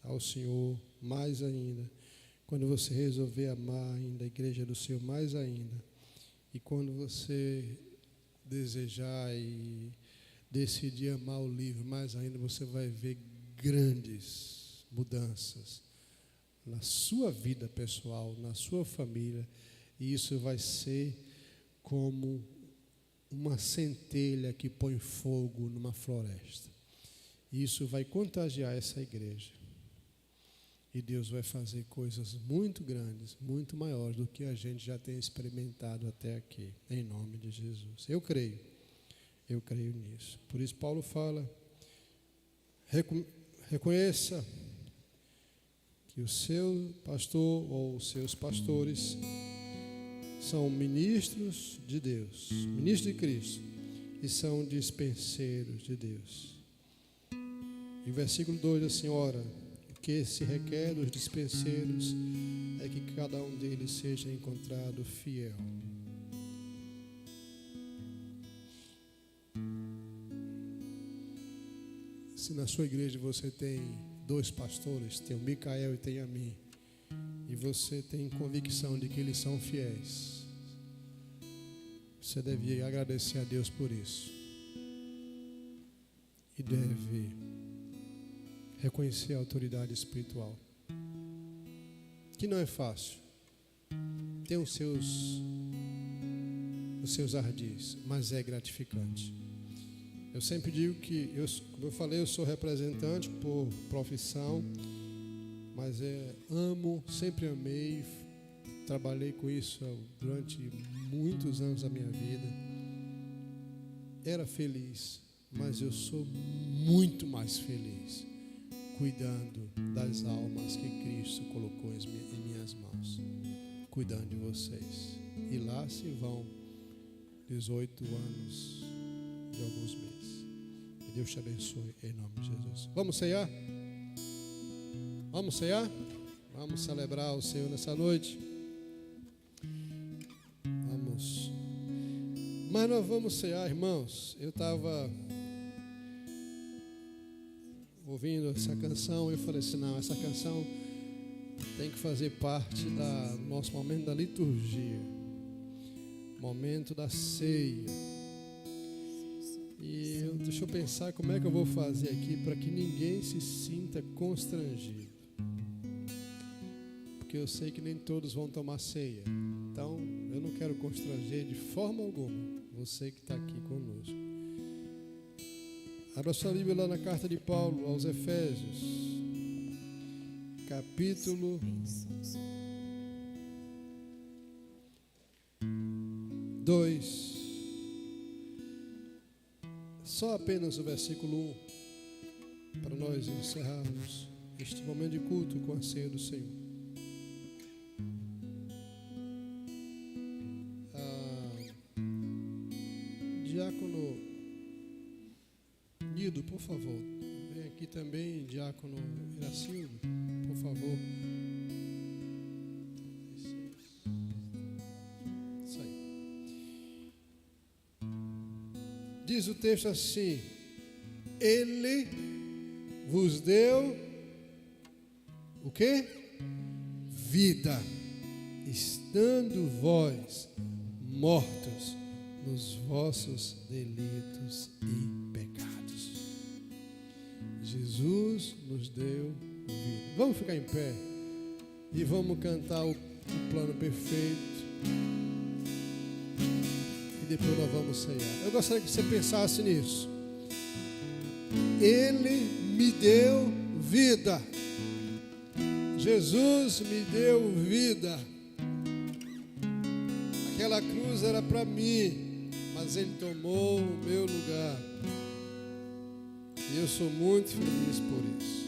ao Senhor mais ainda, quando você resolver amar ainda a igreja do Senhor mais ainda, e quando você desejar e decidir amar o livro mais ainda, você vai ver grandes mudanças na sua vida pessoal, na sua família, e isso vai ser como uma centelha que põe fogo numa floresta. E isso vai contagiar essa igreja. E Deus vai fazer coisas muito grandes, muito maiores do que a gente já tem experimentado até aqui, em nome de Jesus. Eu creio nisso. Por isso Paulo fala, reconheça que o seu pastor ou os seus pastores são ministros de Deus, ministros de Cristo, e são dispenseiros de Deus. E o versículo 2 assim, ora, o que se requer dos dispenseiros é que cada um deles seja encontrado fiel. Se na sua igreja você tem 2 pastores, tem o Micael e tem a mim, e você tem convicção de que eles são fiéis, você deve agradecer a Deus por isso. E deve reconhecer a autoridade espiritual, que não é fácil. Tem os seus ardis, mas é gratificante. Eu sempre digo que, como eu falei, eu sou representante por profissão, mas amo, sempre amei, trabalhei com isso durante muitos anos da minha vida. Era feliz, mas eu sou muito mais feliz cuidando das almas que Cristo colocou em minhas mãos, cuidando de vocês. E lá se vão 18 anos e alguns meses. Que Deus te abençoe em nome de Jesus. Vamos ceiar? Vamos ceiar? Vamos celebrar o Senhor nessa noite. Vamos. Mas nós vamos ceiar, irmãos. Eu estava ouvindo essa canção, eu falei assim, não, essa canção tem que fazer parte do nosso momento da liturgia, momento da ceia. E deixa eu pensar como é que eu vou fazer aqui para que ninguém se sinta constrangido, porque eu sei que nem todos vão tomar ceia, então eu não quero constranger de forma alguma você que está aqui conosco. Abra sua Bíblia lá na carta de Paulo aos Efésios, capítulo 2, só apenas o versículo 1, para nós encerrarmos este momento de culto com a ceia do Senhor. Diácono Nido, por favor, vem aqui também, diácono Iracildo, por favor. Isso aí. Diz o texto assim: Ele vos deu o quê? Vida, estando vós mortos nos vossos delitos e pecados. Jesus nos deu vida. Vamos ficar em pé e vamos cantar o plano perfeito. E depois nós vamos ceiar. Eu gostaria que você pensasse nisso. Ele me deu vida. Jesus me deu vida. Aquela cruz era para mim, mas Ele tomou o meu lugar. E eu sou muito feliz por isso.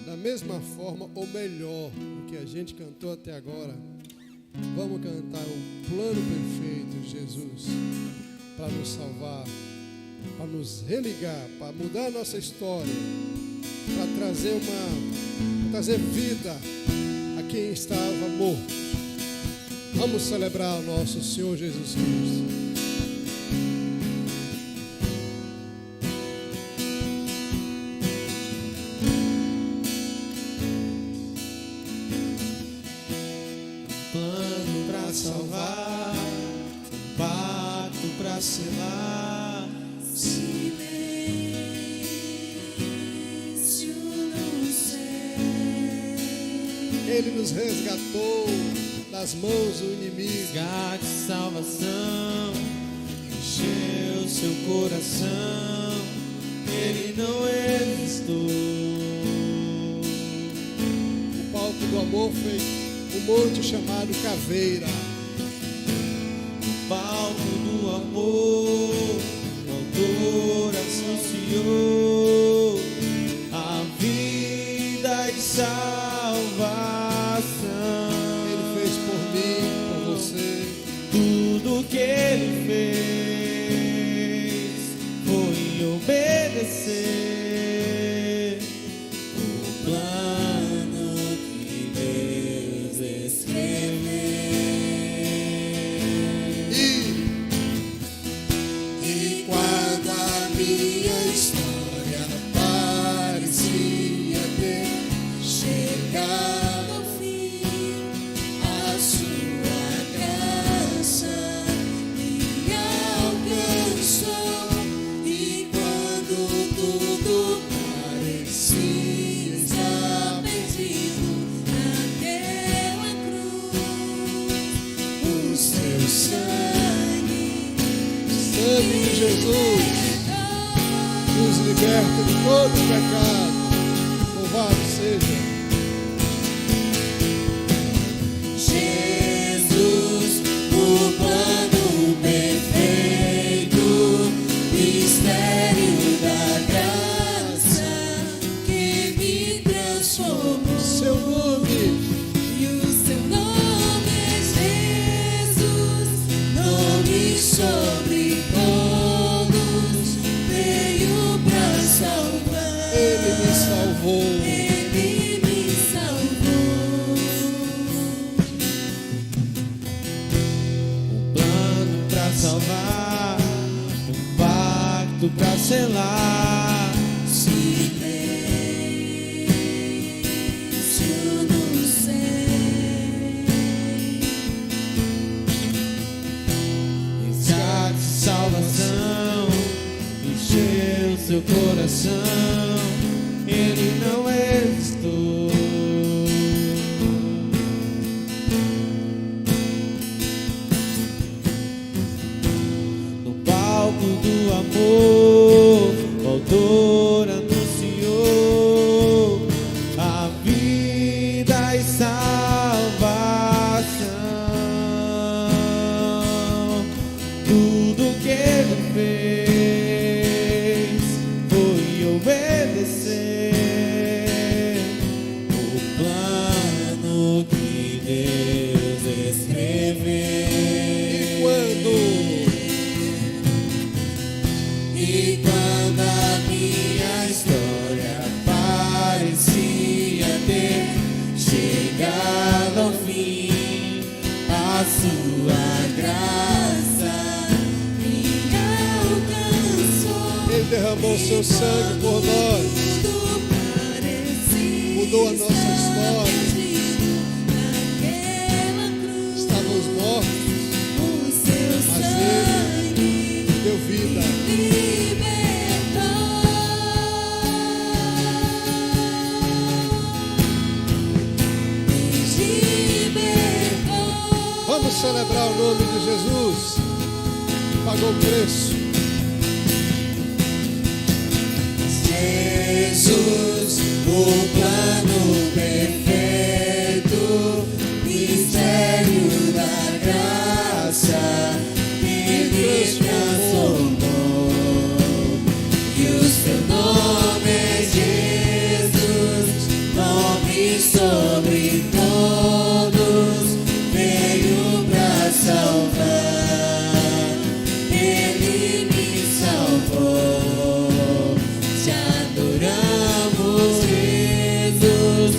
Da mesma forma, ou melhor, do que a gente cantou até agora, vamos cantar o plano perfeito de Jesus para nos salvar, para nos religar, para mudar a nossa história, para trazer vida a quem estava morto. Vamos celebrar o nosso Senhor Jesus Cristo. Plano para salvar, um pacto para selar, silêncio no céu. Ele nos resgatou das mãos do inimigo. Resgate, salvação, encheu seu coração, Ele não existiu. O palco do amor foi um monte chamado Caveira. O palco do amor, o autor anunciou a vida e salvação. Ele fez por mim, por você. Tudo que Ele fez foi obedecer o plano que Deus escreveu. E quando a minha história parecia ter chegado ao fim, a sua graça me alcançou. E quando tudo parecia estar perdido, naquela cruz, o seu sangue de Jesus nos liberta de todo pecado. Louvado seja Jesus, o plano perfeito, mistério da graça que me transformou. seu nome. E o seu nome é Jesus, nome sobre todos, veio pra salvar. Ele me salvou. Ele me salvou. Um plano pra salvar, um pacto pra selar, Silêncio no céu. resgate, salvação, encheu seu coração, Ele não existiu. No palco do amor, o autor anunciou a vida e salvação. Tudo que Ele fez foi obedecer o plano que Deus escreveu. E quando a minha história parecia ter chegado ao fim, a sua graça me alcançou. Ele derramou seu sangue por nós. Tudo parecia Mudou a nossa história. perdido, naquela cruz, Estávamos mortos, o seu mas sangue Ele deu vida. Vamos celebrar o nome de Jesus, que pagou o preço. Jesus, o plano perfeito, mistério da graça que me transformou. E o seu nome é Jesus, nome sobre todos, veio pra salvar. Ele me salvou. Te adoramos, Jesus,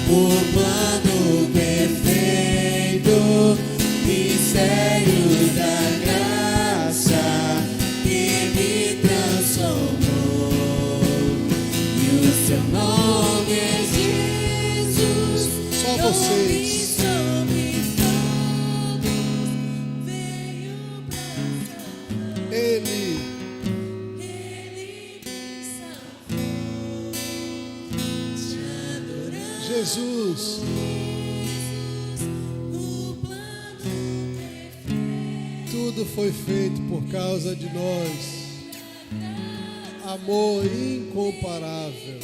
o plano perfeito, mistério da graça que me transformou. E o seu nome é Jesus, Só vocês. sobre todos veio pra salvar. Ele, Ele me salvou. Te adoramos, Jesus, o plano perfeito. tudo foi feito por causa de nós. Amor incomparável.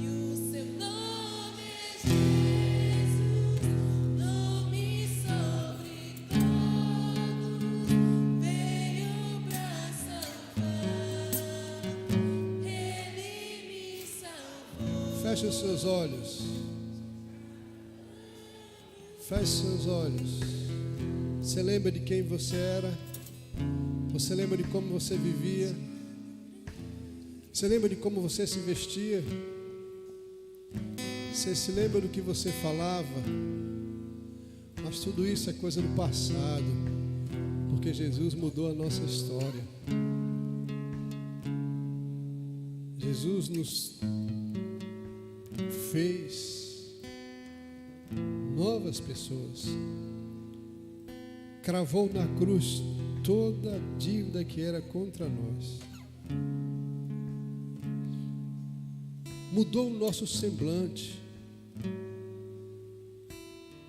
E o seu nome é Jesus, nome sobre todos, veio pra salvar. Ele me salvou. Feche os seus olhos. Feche os seus olhos. Você lembra de quem você era? Você lembra de como você vivia? Você lembra de como você se vestia? Você se lembra do que você falava? Mas tudo isso é coisa do passado, porque Jesus mudou a nossa história. Jesus nos fez novas pessoas. Cravou na cruz toda a dívida que era contra nós. Mudou o nosso semblante.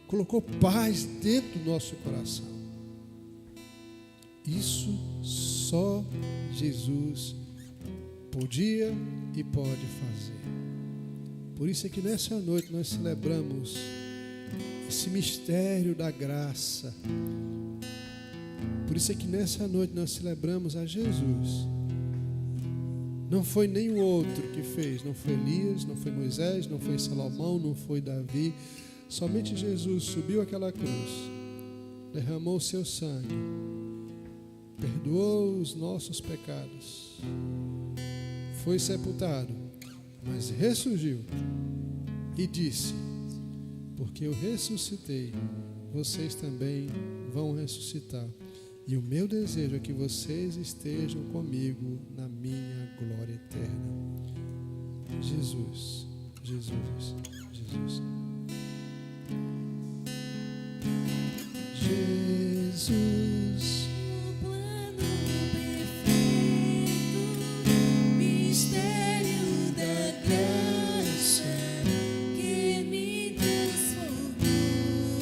Colocou paz dentro do nosso coração. Isso só Jesus podia e pode fazer. Por isso é que nessa noite nós celebramos esse mistério da graça. Por isso é que nessa noite nós celebramos a Jesus. Não foi nenhum outro que fez, não foi Elias, não foi Moisés, não foi Salomão, não foi Davi. Somente Jesus subiu aquela cruz, derramou o seu sangue, perdoou os nossos pecados, foi sepultado, mas ressurgiu e disse: porque eu ressuscitei, vocês também vão ressuscitar. E o meu desejo é que vocês estejam comigo na minha glória eterna. Jesus, Jesus, Jesus. Jesus, O plano perfeito, mistério da graça que me transformou.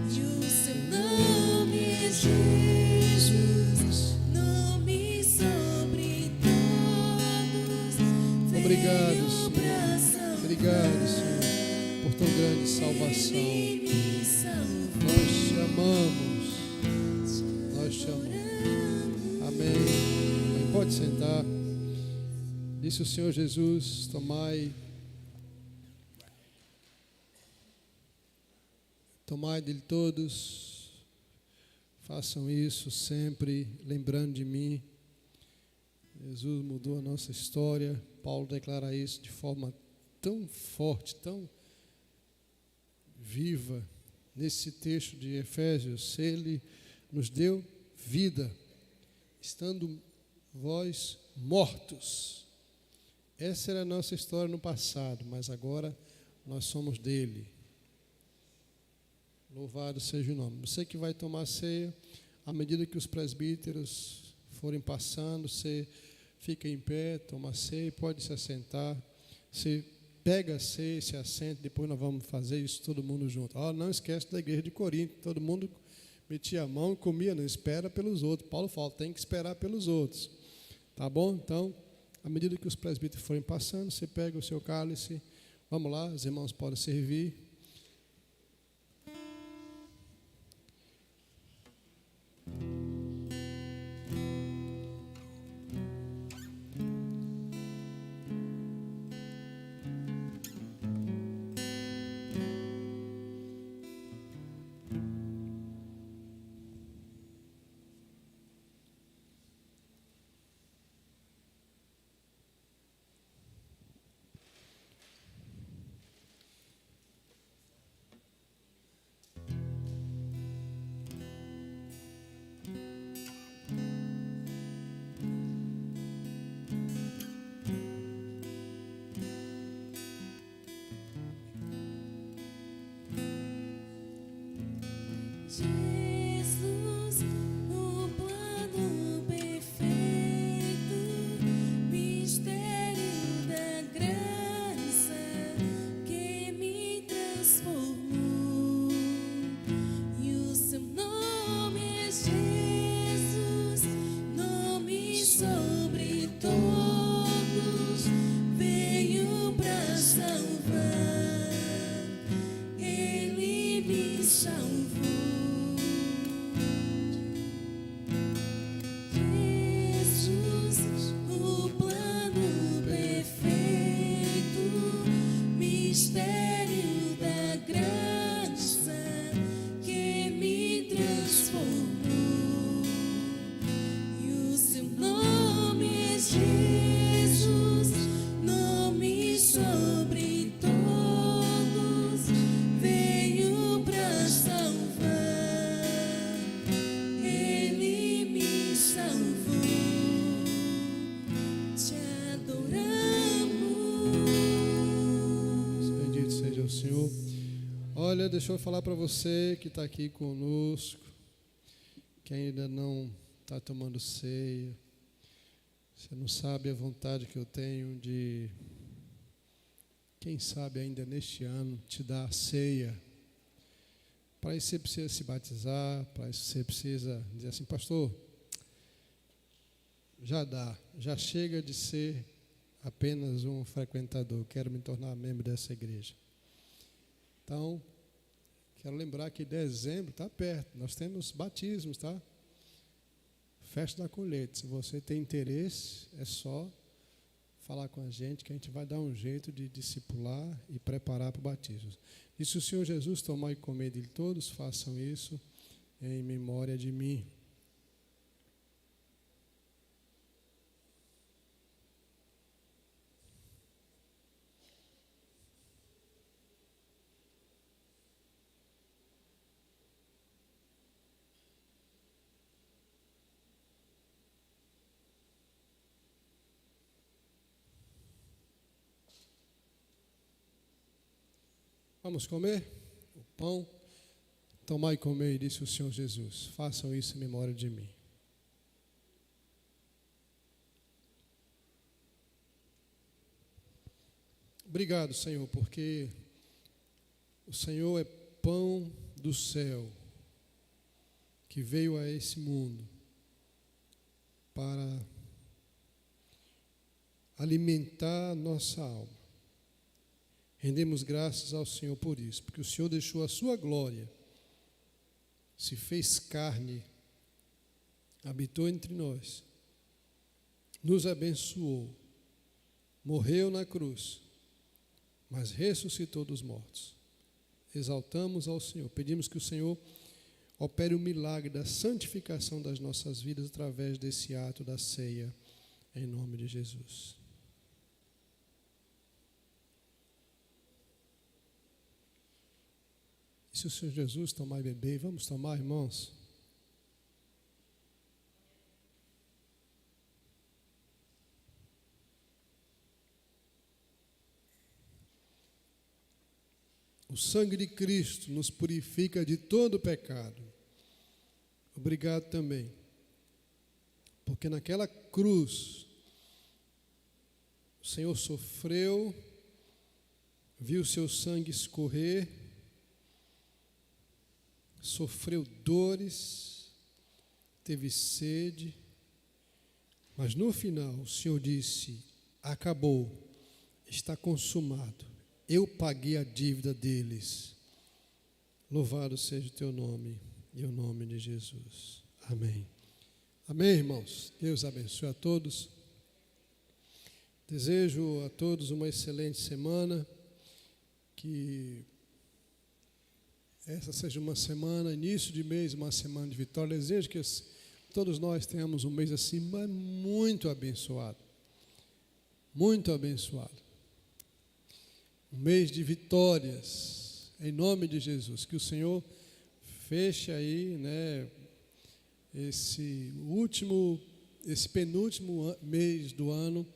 E o seu nome é Jesus, nome sobre todos. Obrigado, veio Senhor. pra salvar. Obrigado, Senhor, por tão grande salvação. Ele me salvou. Nós te amamos. Nós te amamos. Amém. Amém. Pode sentar. Disse o Senhor Jesus: tomai dele todos, façam isso sempre, lembrando de mim. Jesus mudou a nossa história. Paulo declara isso de forma tão forte, tão viva, nesse texto de Efésios. Ele nos deu vida, estando vós mortos. Essa era a nossa história no passado, mas agora nós somos dele. Louvado seja o nome. Você que vai tomar ceia, à medida que os presbíteros forem passando, você fica em pé, toma ceia, pode se assentar. Você pega a ceia, se assenta, depois nós vamos fazer isso todo mundo junto. Não esquece da igreja de Corinto, todo mundo metia a mão e comia, não espera pelos outros. Paulo fala, tem que esperar pelos outros. Tá bom? Então, à medida que os presbíteros forem passando, você pega o seu cálice. Vamos lá, os irmãos podem servir. Jesus, o plano perfeito, mistério da graça que me transformou. E o seu nome é Jesus, nome sobre todos, veio pra salvar. Ele me salvou. Jesus, o plano perfeito, mistério da graça que me transformou. E o seu nome é Jesus, nome sobre todos, veio pra salvar. Ele me salvou. Te adoramos. Bendito seja o Senhor. Olha, deixa eu falar para você que está aqui conosco, que ainda não está tomando ceia. Você não sabe a vontade que eu tenho de, quem sabe ainda neste ano, te dar a ceia. Para isso você precisa se batizar, para isso você precisa dizer assim, pastor, já chega de ser apenas um frequentador, quero me tornar membro dessa igreja. Então, quero lembrar que dezembro está perto, nós temos batismos, tá? Festa da colheita, se você tem interesse, é só falar com a gente que a gente vai dar um jeito de discipular e preparar para o batismo. E se o Senhor Jesus tomar e comer dele todos, façam isso em memória de mim. Vamos comer o pão, tomar e comer, disse o Senhor Jesus. Façam isso em memória de mim. Obrigado, Senhor, porque o Senhor é pão do céu, que veio a esse mundo para alimentar a nossa alma. Rendemos graças ao Senhor por isso, porque o Senhor deixou a sua glória, se fez carne, habitou entre nós, nos abençoou, morreu na cruz, mas ressuscitou dos mortos. Exaltamos ao Senhor, pedimos que o Senhor opere o milagre da santificação das nossas vidas através desse ato da ceia, em nome de Jesus. E se o Senhor Jesus tomar e beber, vamos tomar, irmãos? O sangue de Cristo nos purifica de todo pecado. Obrigado também, porque naquela cruz o Senhor sofreu, viu seu sangue escorrer, sofreu dores, teve sede, Mas no final o Senhor disse: acabou, está consumado. Eu paguei a dívida deles. Louvado seja o teu nome e o nome de Jesus. Amém. Amém, irmãos. Deus abençoe a todos. Desejo a todos uma excelente semana. Que essa seja uma semana, início de mês, uma semana de vitória. Desejo que todos nós tenhamos um mês assim, mas muito abençoado. Muito abençoado. Um mês de vitórias, em nome de Jesus. Que o Senhor feche aí, né, esse penúltimo mês do ano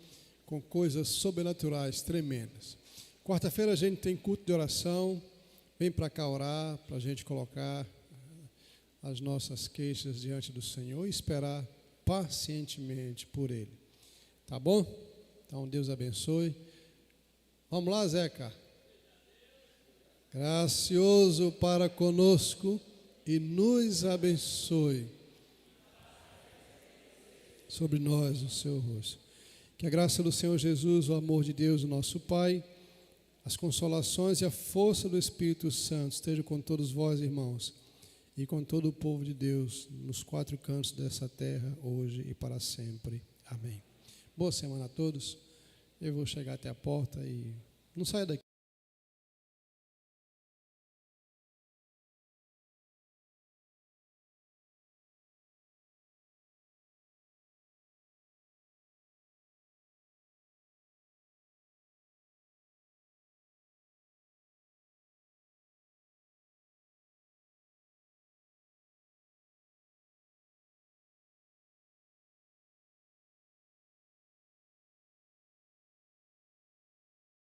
com coisas sobrenaturais, tremendas. Quarta-feira a gente tem culto de oração. Vem para cá orar, para a gente colocar as nossas queixas diante do Senhor e esperar pacientemente por Ele. Tá bom? Então Deus abençoe. Vamos lá, Zeca. Gracioso para conosco e nos abençoe. Sobre nós o seu rosto. Que a graça do Senhor Jesus, o amor de Deus, o nosso Pai, as consolações e a força do Espírito Santo estejam com todos vós, irmãos, e com todo o povo de Deus, nos 4 cantos dessa terra, hoje e para sempre. Amém. Boa semana a todos. Eu vou chegar até a porta e não saia daqui.